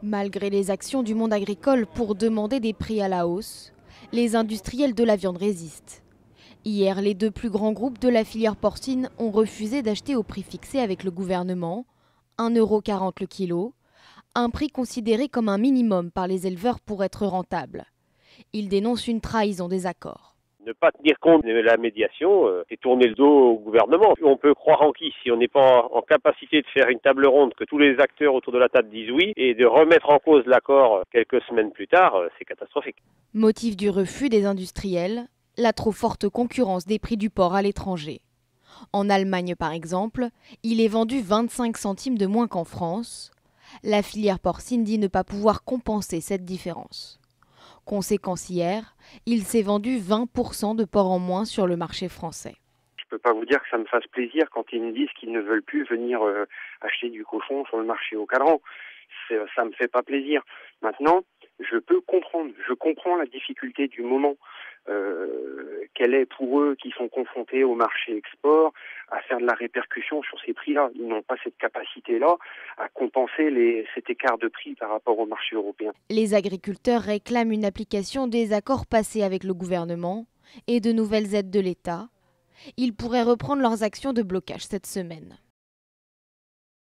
Malgré les actions du monde agricole pour demander des prix à la hausse, les industriels de la viande résistent. Hier, les deux plus grands groupes de la filière porcine ont refusé d'acheter au prix fixé avec le gouvernement, 1,40 € le kilo, un prix considéré comme un minimum par les éleveurs pour être rentable. Ils dénoncent une trahison des accords. Ne pas tenir compte de la médiation, c'est tourner le dos au gouvernement. On peut croire en qui si on n'est pas en capacité de faire une table ronde, que tous les acteurs autour de la table disent oui, et de remettre en cause l'accord quelques semaines plus tard, c'est catastrophique. Motif du refus des industriels, la trop forte concurrence des prix du porc à l'étranger. En Allemagne, par exemple, il est vendu 25 centimes de moins qu'en France. La filière porcine dit ne pas pouvoir compenser cette différence. Conséquence hier, il s'est vendu 20% de porc en moins sur le marché français. Je peux pas vous dire que ça me fasse plaisir quand ils me disent qu'ils ne veulent plus venir acheter du cochon sur le marché au cadran. Ça me fait pas plaisir. Maintenant, je peux comprendre. Je comprends la difficulté du moment qu'elle est pour eux qui sont confrontés au marché export, à faire de la répercussion sur ces prix-là. Ils n'ont pas cette capacité-là à compenser cet écart de prix par rapport au marché européen. Les agriculteurs réclament une application des accords passés avec le gouvernement et de nouvelles aides de l'État. Ils pourraient reprendre leurs actions de blocage cette semaine.